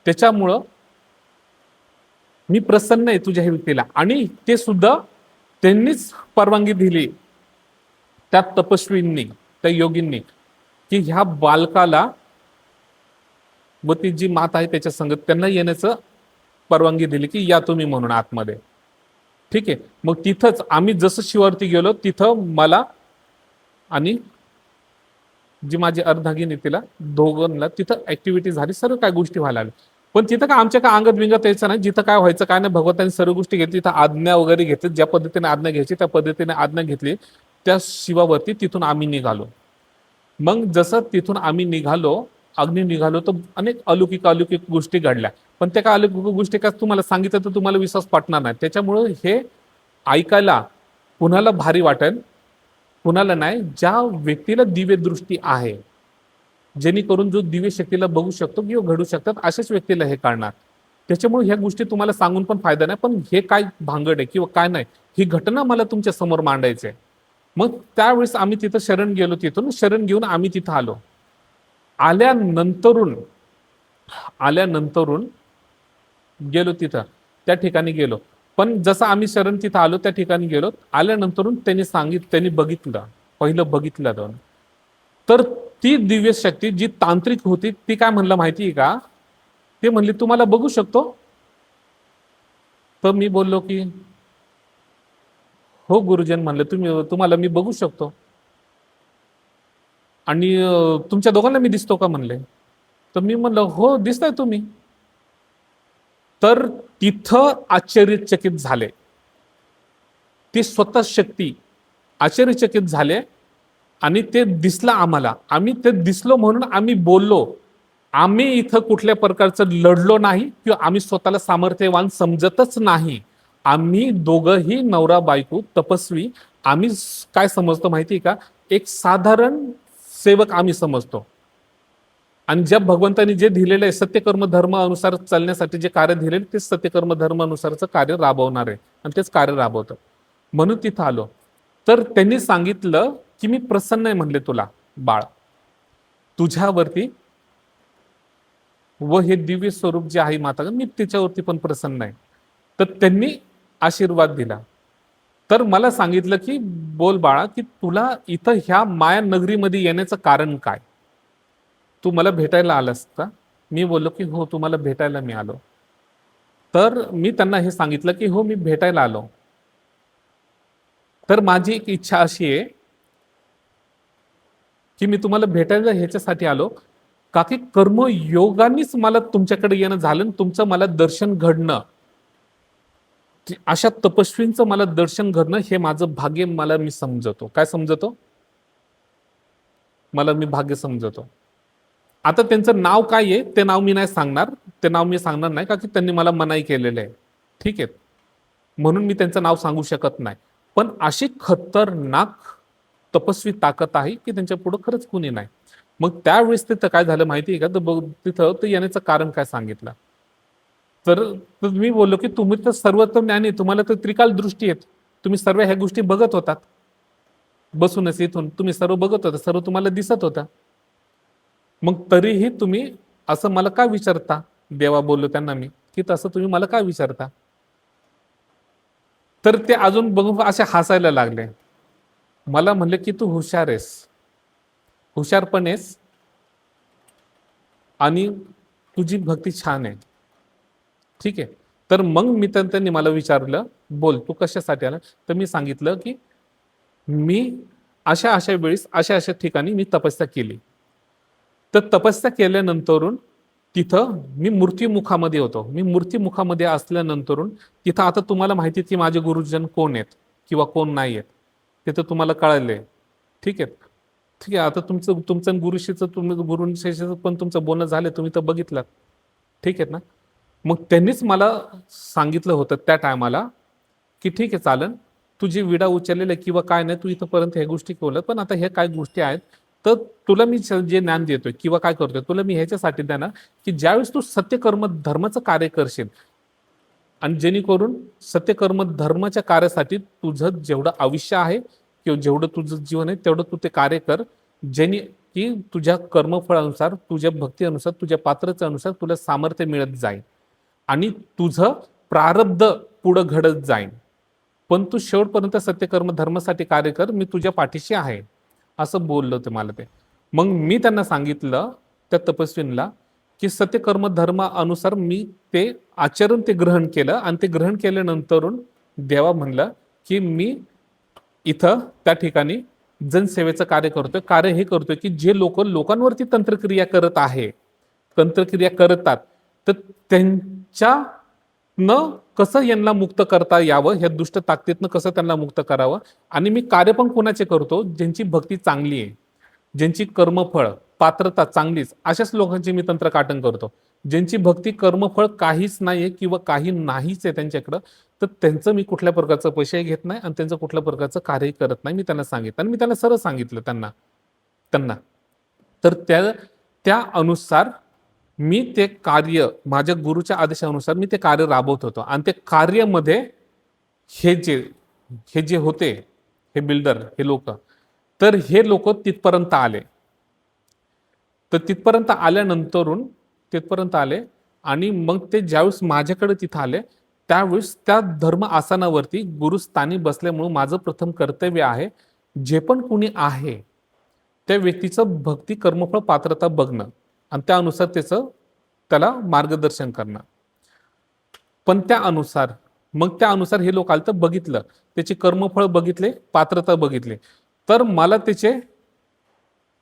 त्याच्यामुळं मी प्रसन्न आहे तुझ्या व्यक्तीला. आणि ते सुद्धा त्यांनीच परवानगी दिली त्या तपस्वींनी, त्या योगींनी, की ह्या बालकाला व ती जी माता आहे त्याच्या संगत त्यांना येण्याचं परवानगी दिली, की या तुम्ही म्हणून आतमध्ये. ठीक आहे. मग तिथंच आम्ही जसं शिवावरती गेलो तिथं मला आणि जी माझी अर्धांगिनी तिला दोघांना तिथं ऍक्टिव्हिटी झाली, सर्व काय गोष्टी व्हायला लागल्या. पण तिथं काय आमच्या काय अंगत बिंगत यायचं नाही, जिथं काय व्हायचं काय नाही भगवंतांनी सर्व गोष्टी घेतली. तिथं आज्ञा वगैरे घेतली, ज्या पद्धतीने आज्ञा घ्यायची त्या पद्धतीने आज्ञा घेतली. त्या शिवावरती तिथून आम्ही निघालो. मग जसं तिथून आम्ही निघालो, अग्नी निघालो, तर अनेक अलौकिक अलौकिक गोष्टी घडल्या. पण त्या काय अलौकिक गोष्टी काय तुम्हाला सांगितलं तर तुम्हाला विश्वास पटणार नाही. त्याच्यामुळं हे ऐकायला कुणाला भारी वाटेल, कुणाला नाही. ज्या व्यक्तीला दिव्य दृष्टी आहे, जेणेकरून जो दिव्य शक्तीला बघू शकतो किंवा घडू शकतात, अशाच व्यक्तीला हे कळणार. त्याच्यामुळे ह्या गोष्टी तुम्हाला सांगून पण फायदा नाही. पण हे काय भांगड आहे किंवा काय नाही, ही घटना मला तुमच्या समोर मांडायची आहे. मग त्यावेळेस आम्ही तिथं शरण गेलो, तिथून शरण घेऊन आम्ही तिथं आलो. आल्यानंतरून आल्यानंतरून गेलो तिथं, त्या ठिकाणी गेलो. पण जसं आम्ही शरण तिथं आलो त्या ठिकाणी गेलो, आल्यानंतरून त्यांनी बघितलं, पहिलं बघितलं दोन. तर ती दिव्य शक्ती जी तांत्रिक होती ती काय म्हणलं माहिती आहे का, ते म्हणली तुम्हाला बघू शकतो. तर मी बोललो की हो गुरुजन, म्हणलं तुम्हाला मी बघू शकतो. आणि तुमच्या दोघांना मी दिसतो का म्हणले. तर मी म्हणलं हो दिसताय तुम्ही. तर तिथं आश्चर्यचकित झाले, ती स्वतः शक्ती आश्चर्यचकित झाले. आणि ते दिसलं आम्हाला, आम्ही ते दिसलो म्हणून आम्ही बोललो. आम्ही इथं कुठल्या प्रकारचं लढलो नाही किंवा आम्ही स्वतःला सामर्थ्यवान समजतच नाही. आम्ही दोघंही नवरा बायको तपस्वी, आम्ही काय समजतो माहिती आहे का, एक साधारण सेवक आम्ही समजतो. आणि ज्या भगवंतांनी जे दिलेलं आहे सत्यकर्म धर्म अनुसार चालण्यासाठी जे कार्य दिलेलं ते सत्यकर्म धर्म अनुसारचं कार्य राबवणार आहे आणि तेच कार्य राबवतं. म्हणून तिथं आलो. तर त्यांनी सांगितलं की मी प्रसन्न आहे म्हणले तुला बाळ, तुझ्यावरती व हे दिव्य स्वरूप जे आहे माता मी तिच्यावरती पण प्रसन्न आहे. तर त्यांनी आशीर्वाद दिला. तर मला सांगितलं की बोल बाळा, की तुला इथं ह्या माया नगरीमध्ये येण्याचं कारण काय, तू मला भेटायला आलास का. मी बोललो की हो तुम्हाला भेटायला मी आलो. तर मी त्यांना हे सांगितलं की हो मी भेटायला आलो. तर माझी एक इच्छा अशी आहे की मी तुम्हाला भेटायला ह्याच्यासाठी आलो का की कर्मयोगानेच मला तुमच्याकडे येणं झालं, तुमचं मला दर्शन घडणं, अशा तपस्वींचं मला दर्शन घडणं हे माझं भाग्य मला मी समजतो. काय समजतो, मला मी भाग्य समजतो. आता त्यांचं नाव काय आहे ते नाव मी नाही सांगणार, ते नाव मी सांगणार नाही का की त्यांनी मला मनाई केलेलं आहे. ठीक आहे, म्हणून मी त्यांचं नाव सांगू शकत नाही. पण अशी खतरनाक तपस्वी ताकद आहे की त्यांच्या पुढे खरंच कुणी नाही. मग त्यावेळेस तिथं काय झालं माहिती आहे का, तर तिथं ते येण्याचं कारण काय सांगितलं. तर मी बोललो की तुम्ही तर सर्वत्र ज्ञानी, तुम्हाला तर त्रिकाल दृष्टी आहेत, तुम्ही सर्व ह्या गोष्टी बघत होतात बसूनच, इथून तुम्ही सर्व बघत होता, सर्व तुम्हाला दिसत होता. मग तरीही तुम्ही असं मला का विचारता. देवा बोललो त्यांना मी की तसं तुम्ही मला का विचारता. तर ते अजून बघून असे हसायला लागले. मला म्हणले की तू हुशार आहेस, हुशार पण आहेस आणि तुझी भक्ती छान आहे. ठीक आहे. तर मग मी त्यांनी मला विचारलं बोल तू कशासाठी आला. तर मी सांगितलं की मी अशा अशा वेळेस अशा अशा ठिकाणी मी तपस्या केली. तर तपस्या केल्यानंतरून तिथं मी मूर्तीमुखामध्ये होतो. मी मूर्तीमुखामध्ये असल्यानंतरून तिथं आता तुम्हाला माहिती आहे की माझे गुरुजन कोण आहेत किंवा कोण नाही आहेत, तिथं तुम्हाला कळालंय. ठीक आहे. ठीक आहे. आता तुमचं गुरुशीचं तुम्ही गुरुशीचं पण तुमचं बोलणं झालं, तुम्ही तर बघितलं. ठीक आहे ना. मग त्यांनीच मला सांगितलं होतं त्या टायमाला की ठीक आहे चालन, तुझी विडा उचललेलं किंवा काय नाही, तू इथंपर्यंत ह्या गोष्टी केलं, पण आता ह्या काय गोष्टी आहेत तर तुला मी जे ज्ञान देतोय किंवा काय करतोय तुला मी ह्याच्यासाठी देणार की ज्यावेळेस तू सत्यकर्म धर्माचं कार्य करशील आणि जेणेकरून सत्यकर्म धर्माच्या कार्यासाठी तुझं जेवढं आयुष्य आहे किंवा जेवढं तुझं जीवन आहे तेवढं तू ते कार्य कर, ज्याने की तुझ्या कर्मफळानुसार, तुझ्या भक्तीनुसार, तुझ्या पात्रतेनुसार तुला सामर्थ्य मिळत जाईल आणि तुझं प्रारब्ध पुढं घडत जाईल. पण तू शेवटपर्यंत सत्यकर्म धर्मासाठी कार्य कर, मी तुझ्या पाठीशी आहे, असं बोललं होतं मला ते. मग मी त्यांना सांगितलं त्या तपस्वींना की सत्यकर्म धर्मानुसार मी ते आचरण ते ग्रहण केलं आणि ते ग्रहण केल्यानंतरून देवा म्हणलं की मी इथं त्या ठिकाणी जनसेवेचं कार्य करतोय. कार्य हे करतोय की जे लोक लोकांवरती तंत्रक्रिया करत आहे, तंत्रक्रिया करतात, तर त्यांच्या न कसं यांना मुक्त करता यावं, ह्या दुष्ट ताकदीतनं कसं त्यांना मुक्त करावं. आणि मी कार्य पण कोणाचे करतो, ज्यांची भक्ती चांगली आहे, ज्यांची कर्मफळ पात्रता चांगलीच, अशाच लोकांची मी तंत्रकाटन करतो. ज्यांची भक्ती कर्मफळ काहीच नाहीये किंवा काही नाहीच आहे त्यांच्याकडं, तर त्यांचं मी कुठल्या प्रकारचं पैसे घेत नाही आणि त्यांचं कुठल्या प्रकारचं कार्यही करत नाही, मी त्यांना सांगितलं. आणि मी त्यांना सरळ सांगितलं त्यांना त्यांना तर त्या अनुसार मी ते कार्य माझ्या गुरुच्या आदेशानुसार मी ते कार्य राबवत होतो. आणि ते कार्यामध्ये हे जे हे जे होते, हे बिल्डर, हे लोक, तर हे लोक तिथपर्यंत आले. तर तिथपर्यंत आले आणि मग ते ज्यावेळेस माझ्याकडे तिथं आले, त्यावेळेस त्या धर्म आसनावरती गुरुस्थानी बसल्यामुळे माझं प्रथम कर्तव्य आहे, जे पण कुणी आहे त्या व्यक्तीचं भक्ती कर्मफळ पात्रता बघणं आणि त्यानुसार त्याला मार्गदर्शन करणं. पण त्यानुसार हे लोक आलं तर बघितलं, त्याची कर्मफळ बघितले, पात्रता बघितले, तर मला त्याचे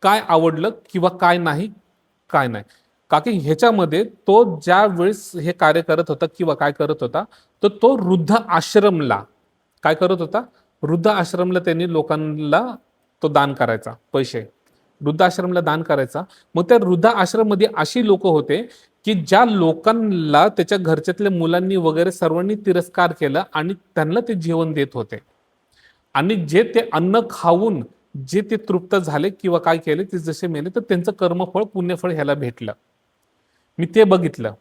काय आवडलं किंवा काय नाही. का की ह्याच्यामध्ये तो ज्या वेळेस हे कार्य करत होता किंवा काय करत होता, तर तो वृद्ध आश्रमला काय करत होता, वृद्ध आश्रमला त्यांनी लोकांना तो दान करायचा, पैसे वृद्ध आश्रमला दान करायचा. मग त्या वृद्ध आश्रम मध्ये अशी लोक होते की ज्या लोकांना त्याच्या घरच्यातल्या मुलांनी वगैरे सर्वांनी तिरस्कार केला आणि त्यांना ते जेवण देत होते. आणि जे ते अन्न खाऊन जे ते तृप्त झाले किंवा काय केले, ते जसे मेले, तर त्यांचं कर्मफळ पुण्यफळ ह्याला भेटलं. मी ते बघितलं.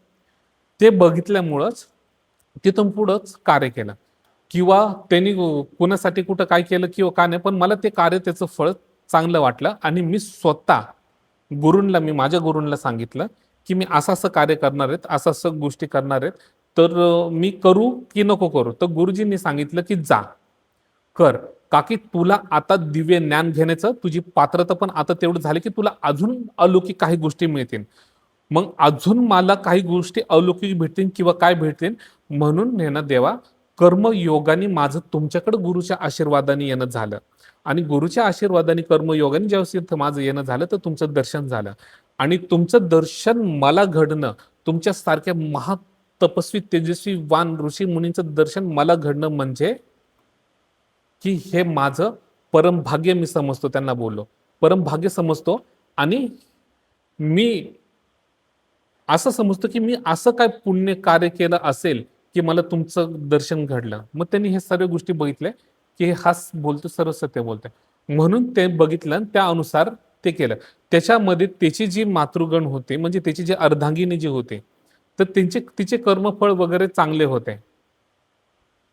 ते बघितल्यामुळंच तिथून पुढंच कार्य केलं. किंवा त्यांनी कुणासाठी कुठं काय केलं किंवा काय नाही, पण मला ते कार्य त्याचं फळ चांगलं वाटलं आणि मी स्वतः माझ्या गुरूंना सांगितलं की मी असं असं कार्य करणार आहेत, असं असं गोष्टी करणार आहेत, तर मी करू की नको करू. तर गुरुजींनी सांगितलं की जा कर, का की तुला आता दिव्य ज्ञान घेण्याचं तुझी पात्रता पण आता तेवढं झाली की तुला अजून अलौकिक काही गोष्टी मिळतील. मग अजून मला काही गोष्टी अलौकिक भेटतील किंवा काय भेटतील, म्हणून हे ना देवा, कर्मयोगाने माझं तुमच्याकडे गुरुच्या आशीर्वादाने येणं झालं. आणि गुरुच्या आशीर्वादाने कर्मयोगाने ज्यावेळेस माझं येणं झालं, तर तुमचं दर्शन झालं. आणि तुमचं दर्शन मला घडणं, तुमच्यासारख्या महातपस्वी तेजस्वी वान ऋषी मुनींचं दर्शन मला घडणं म्हणजे की हे माझं परमभाग्य मी समजतो. त्यांना बोललो परमभाग्य समजतो. आणि मी असं समजतो की मी असं काय पुण्य कार्य केलं असेल की मला तुमचं दर्शन घडलं. मग त्यांनी हे सर्व गोष्टी बघितल्या की हाच बोलतो, सर्व सत्य बोलतोय, म्हणून ते बघितलं, त्यानुसार ते केलं. त्याच्यामध्ये त्याची जी मातृगण होते, म्हणजे त्याची जी अर्धांगिनी जी होते, तर तिचे कर्मफळ वगैरे चांगले होते,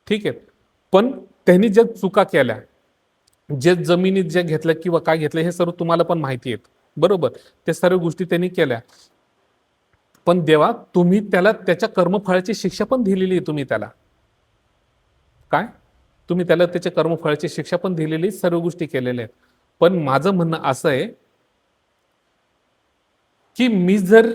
ठीक आहे. पण त्यांनी ज्या चुका केल्या, जे जमिनीत जे घेतल्या किंवा काय घेतलं, हे सर्व तुम्हाला पण माहिती आहेत, बरोबर. त्या सर्व गोष्टी त्यांनी केल्या. पण देवा, तुम्ही त्याला त्याच्या कर्मफळाची शिक्षा पण दिलेली आहे. तुम्ही त्याला त्याच्या कर्मफळाची शिक्षा पण दिलेली, सर्व गोष्टी केलेल्या आहेत. पण माझं म्हणणं असं आहे की मी जर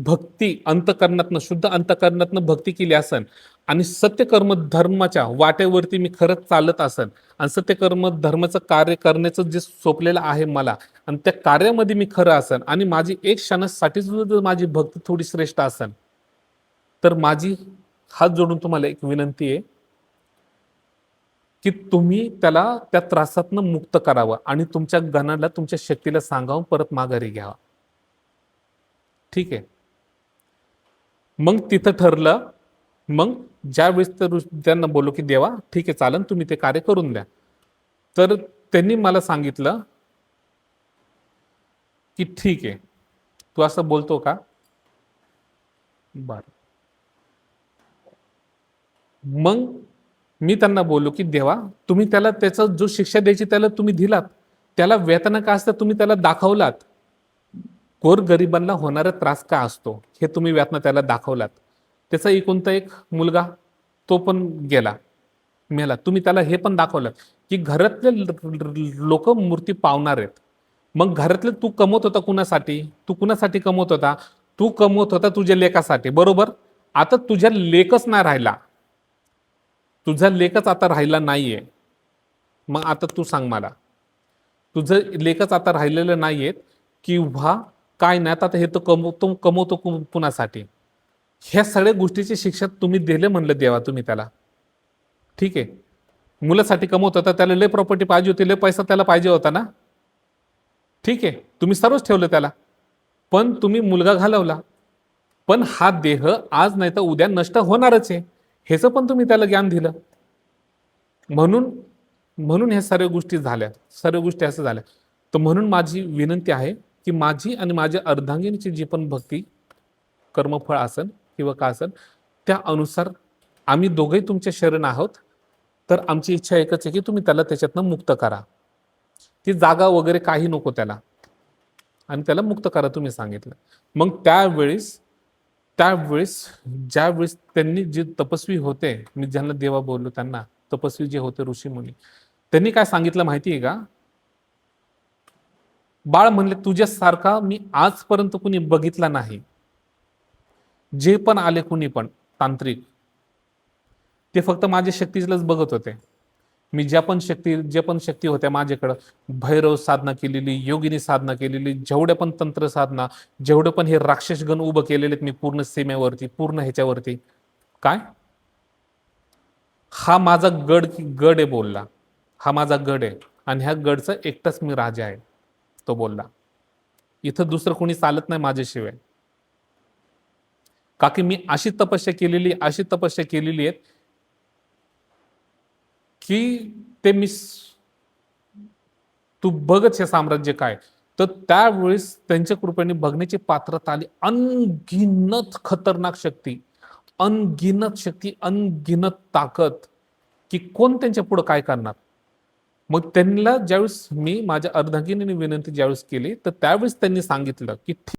भक्ती अंतकरणातनं, शुद्ध अंतकरणातनं भक्ती केली असन आणि सत्यकर्म धर्माच्या वाटेवरती मी खरंच चालत असन आणि सत्यकर्म धर्माचं कार्य करण्याचं जे सोपलेलं आहे मला, आणि त्या कार्यामध्ये मी खरं असन आणि माझी एक क्षणासाठी सुद्धा माझी भक्ती थोडी श्रेष्ठ असन, तर माझी हात जोडून तुम्हाला एक विनंती आहे की तुम्ही त्याला त्या त्रासातनं मुक्त करावं आणि तुमच्या गणाला, तुमच्या शक्तीला सांगावं परत माघारी घ्यावा. ठीक आहे. मग तिथं ठरलं. मग ज्यावेळेस तर त्यांना बोललो की देवा ठीक आहे, चालन, तुम्ही ते कार्य करून द्या. तर त्यांनी मला सांगितलं की ठीक आहे, तू असं बोलतो का, बर. मग मी त्यांना बोललो की देवा, तुम्ही त्याला त्याचा जो शिक्षा द्यायची त्याला तुम्ही दिलात, त्याला वेतन का असतं तुम्ही त्याला दाखवलात, गोरगरिबांना होणारा त्रास काय असतो हे तुम्ही व्यातना त्याला दाखवलात. त्याचा एकुलता एक मुलगा, तो पण गेला, मेला. तुम्ही त्याला हे पण दाखवलं की घरातले लोक मूर्ती पावणार आहेत. मग घरातले तू कमवत होता कुणासाठी? तू कुणासाठी कमवत होता? तू कमवत होता तुझ्या लेकासाठी, बरोबर. आता तुझ्या लेकच नाही राहिला, तुझा लेकच आता राहिला नाहीये. मग आता तू सांग मला, तुझं लेखच आता राहिलेलं नाहीयेत किंवा काय नाही, आता हे तर कमवतो कुणासाठी? ह्या सगळ्या गोष्टीची शिक्षा तुम्ही दिले म्हणलं देवा तुम्ही त्याला. ठीक आहे, मुलासाठी कमवत होता, त्याला लय प्रॉपर्टी पाहिजे होती, लय पैसा त्याला पाहिजे होता ना. ठीक आहे, तुम्ही सर्वच ठेवलं त्याला, पण तुम्ही मुलगा घालवला. पण हा देह आज नाही तर उद्या नष्ट होणारच आहे, ह्याचं पण तुम्ही त्याला ज्ञान दिलं. म्हणून म्हणून ह्या सर्व गोष्टी झाल्या, सर्व गोष्टी असं झाल्या. तर म्हणून माझी विनंती आहे की माझी आणि माझ्या अर्धांगिनीची जी पण भक्ती कर्मफळ असेल किंवा का असेल, त्या अनुसार आम्ही दोघंही तुमच्या शरण आहोत. तर आमची इच्छा एकच आहे की तुम्ही त्याला त्याच्यातनं मुक्त करा. ती जागा वगैरे काही नको त्याला, आणि त्याला मुक्त करा तुम्ही सांगितलं. मग त्यावेळेस त्यावेळेस ज्यावेळेस त्यांनी जे तपस्वी होते, मी ज्यांना देवा बोललो त्यांना, तपस्वी जे होते ऋषी मुनी, त्यांनी काय सांगितलं माहिती आहे का? बाळ म्हणले तुझ्यासारखा मी आजपर्यंत कुणी बघितला नाही. जे पण आले कुणी पण तांत्रिक, ते फक्त माझ्या शक्तीलाच बघत होते. मी ज्या पण शक्ती होत्या माझ्याकडं, भैरव साधना केलेली, योगिनी साधना केलेली, जेवढ्या पण तंत्र साधना, जेवढे पण हे राक्षसगण उभं केलेले मी पूर्ण सीमेवरती, पूर्ण ह्याच्यावरती, काय हा माझा गड गड आहे बोलला. हा माझा गड आहे आणि ह्या गडचा एकटाच मी राजा आहे, तो बोलला. इथं दुसरं कोणी चालत नाही माझ्याशिवाय. का की मी अशी तपस्या केलेली आहे की ते मी, तू बघच हे साम्राज्य काय. तर त्यावेळेस त्यांच्या कृपेने बघण्याची पात्रता आली. अनगिनत खतरनाक शक्ती, अनगिनत शक्ती, अनगिनत ताकद, की कोण त्यांच्या पुढे काय करणार. मग त्यांना ज्यावेळेस मी माझ्या अर्धांगिनीने विनंती ज्यावेळेस केली, तर त्यावेळेस त्यांनी सांगितलं की